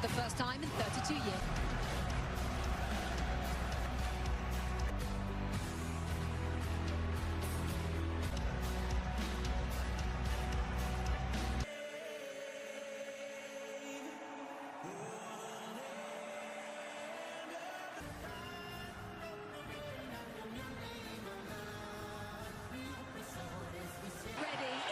the first time in 32 years.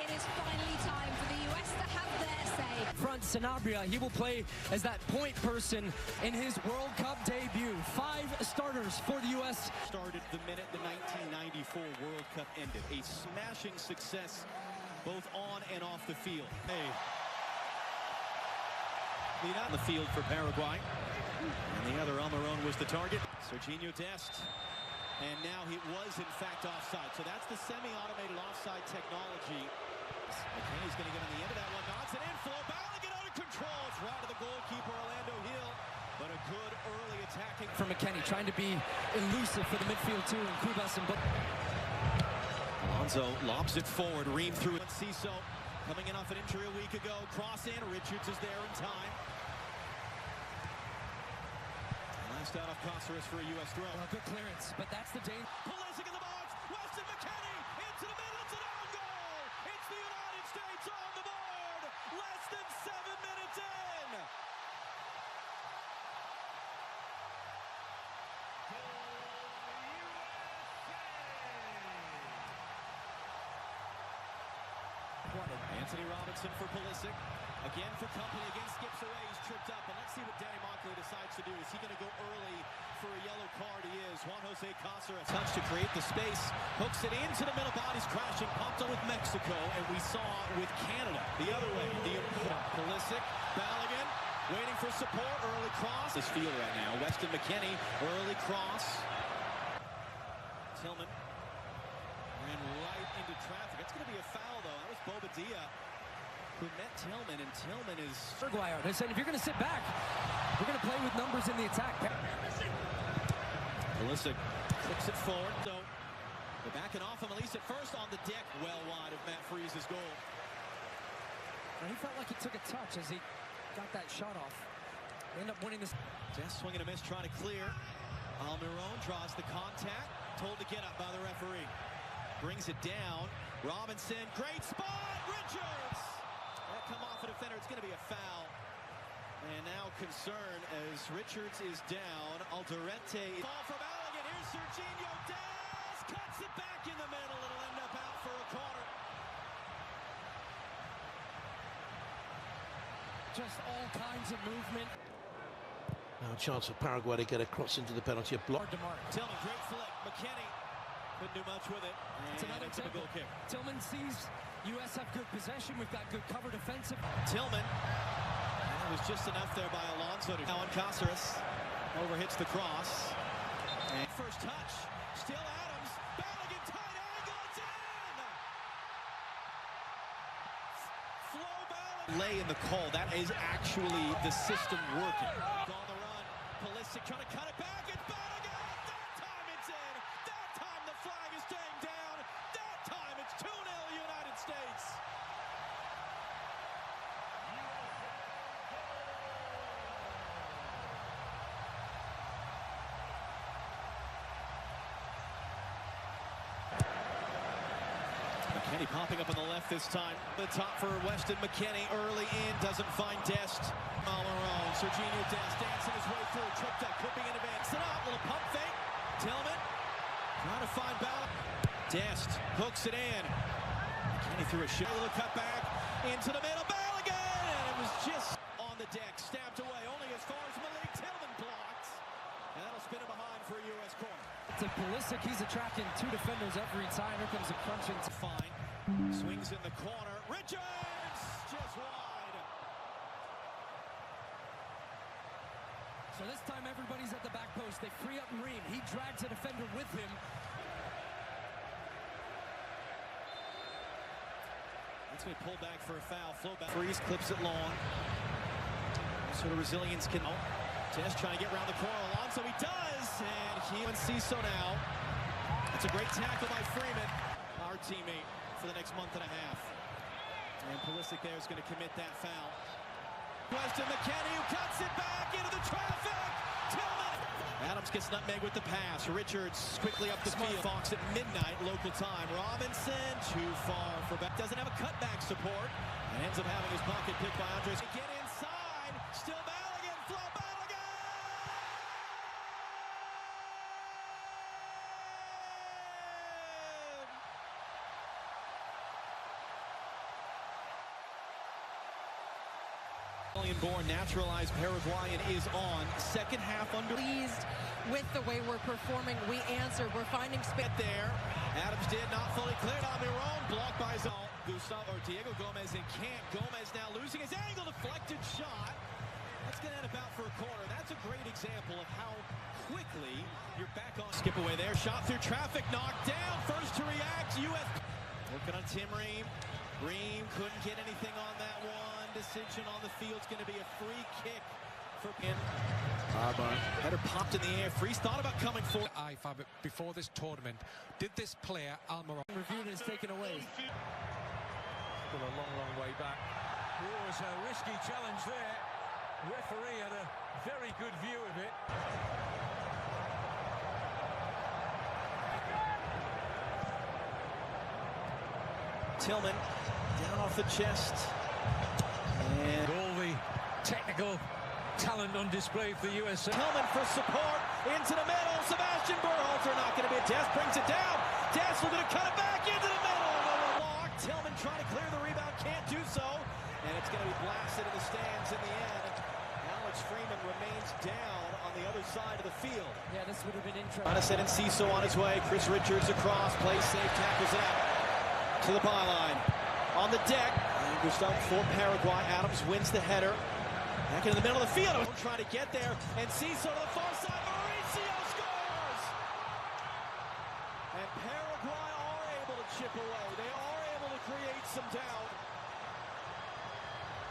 It is finally time for the US to have their say. Front Sanabria, he will play as that point person in his World Cup debut. 5 starters for the US. Started the minute the 1994 World Cup ended. A smashing success both on and off the field. Hey. Lead out on the field for Paraguay. And the other Almiron was the target. Serginho Dest. And now he was, in fact, offside. So that's the semi-automated offside technology. McKenny's going to get on the end of that one. Knocks it in. Flo Balogun out of control. It's right to the goalkeeper, Orlando Hill. But a good early attacking. For McKenny, trying to be elusive for the midfield, too. And Kubas and Alonso lobs it forward. Ream through it. Ciso coming in off an injury a week ago. Cross in. Richards is there in time. Last out of Cáceres for a U.S. throw. Well, good clearance, but that's the danger. Pulisic in the box. Weston McKennie into the middle. It's an own goal. It's the United States on the board. Less than 7 minutes in. Anthony Robinson for Pulisic. Again for company, again skips away, he's tripped up, and let's see what Danny Monclay decides to do. Is he going to go early for a yellow card? He is. Juan Jose Cáceres. Touch to create the space, hooks it into the middle, body's crashing, pumped on with Mexico, and we saw with Canada. The other way, Pulisic, Balogun, waiting for support, early cross. This field right now, Weston McKennie, early cross. Tillman ran right into traffic. It's going to be a foul, though. That was Bobadilla who met Tillman, and Tillman is... Paraguay, they said, if you're going to sit back, we're going to play with numbers in the attack. Pulisic flips it forward, so they're backing off him, at least at first on the deck, well wide of Matt Freese's goal. And he felt like he took a touch as he got that shot off. They end up winning this. Just swinging a miss, trying to clear. Almiron draws the contact, told to get up by the referee. Brings it down. Robinson, great spot, Richards! That'll come off a defender, it's going to be a foul. And now concern as Richards is down. Alderete. Ball from Balogun, here's Serginho Dest, cuts it back in the middle, it'll end up out for a corner. Just all kinds of movement. Now a chance for Paraguay to get a cross into the penalty block. Tillman, great flick. McKennie couldn't do much with it. It's another goal kick. Tillman sees U.S. have good possession. We've got good cover defensive. Tillman. It was just enough there by Alonso. Now on Cáceres. Overhits the cross. And first touch. Still Adams. Balogun, tight angle. It's in! Flo Balogun. Lay in the call. That is actually the system working. On the run. Pulisic trying to cut it back. It's Balogun. That time it's in. That time the flag is staying down. That time it's 2-0 United States. McKennie popping up on the left this time. The top for Weston McKennie. Early in, doesn't find Dest. Almiron, Serginho Dest dancing his way through. Tripped up, clipping in advance. Sit up, little pump fake. Tillman trying to find Balogun. Dest hooks it in. McKennie threw a shot. A little cut back into the middle. Balogun! And it was just on the deck. Stabbed away only as far as Malik Tillman blocked. And that'll spin him behind for a U.S. corner. To Pulisic, he's attracting 2 defenders every time. Here comes a crunch into fine. Swings in the corner. Richards just wide. So this time everybody's at the back post. They free up Ream. He drags a defender with him. It's going to pull back for a foul. Flow back. Freeze clips it long. What sort of resilience can... Test trying to get around the corner. Alonso, he does! And he and Ciso now. It's a great tackle by Freeman, our teammate, for the next month and a half. And Pulisic there is going to commit that foul. Weston McKennie, who cuts it back into the traffic. Tillman. Adams gets nutmeg with the pass. Richards quickly up the field. Fox at midnight local time. Robinson too far for back. Doesn't have a cutback support and ends up having his pocket picked by Andres. Get inside. Still Balogun. Flo Balogun. Born naturalized Paraguayan is on. Second half under. Pleased with the way we're performing. We answer. We're finding space there. Adams did not fully cleared on their own. Blocked by Gustavo or Diego Gomez and can't. Gomez now losing his angle. Deflected shot. That's going to end about for a corner. That's a great example of how quickly you're back on. Skip away there. Shot through traffic. Knocked down. First to react. U.S. Working on Tim Ream. Ream couldn't get anything on that one. Decision on the field's going to be a free kick for Header popped in the air. Freeze thought about coming forward. Before this tournament, did this player Almiron Reviewed and is taken away. Still a long way back. It was a risky challenge there. Referee had a very good view of it. Tillman down off the chest. And all the technical talent on display for the USA. Tillman for support into the middle. Sebastian Berhalter not going to be a Des brings it down. Des looking to cut it back into the middle. Another block. Tillman trying to clear the rebound, can't do so. And it's going to be blasted in the stands in the end. Alex Freeman remains down on the other side of the field. Yeah, this would have been interesting. Trying to send in Ciso on his way. Chris Richards across, plays safe, tackles it out to the byline. On the deck, Gustavo for Paraguay. Adams wins the header. Back into the middle of the field. Trying to get there. And Ciso to the far side. Mauricio scores! And Paraguay are able to chip away. They are able to create some doubt.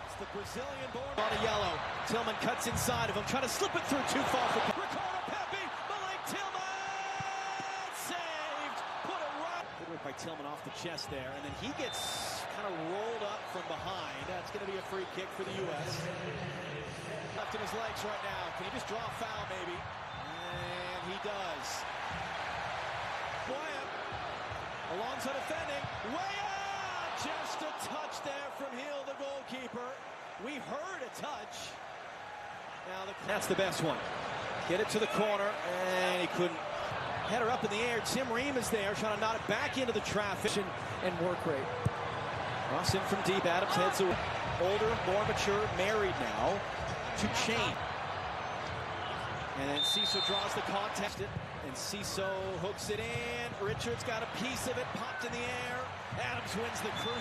It's the Brazilian-born on a yellow. Tillman cuts inside of him. Trying to slip it through too far for Ricardo Pepi. Malik Tillman saved. Put it right. Good work by Tillman off the chest there. And then he gets kind of rolled up from behind. That's going to be a free kick for the U.S. Left in his legs right now. Can he just draw a foul, maybe? And he does. Boya, Alonso defending. Way out! Just a touch there from Hill, the goalkeeper. We heard a touch. Now that's the best one. Get it to the corner, and he couldn't. Header up in the air. Tim Ream is there, trying to knot it back into the traffic. And work rate. Cross in from deep. Adams heads away. Older, more mature, married now to Chain. And then Ciso draws the contest. And Ciso hooks it in. Richards got a piece of it, popped in the air. Adams wins the crucial.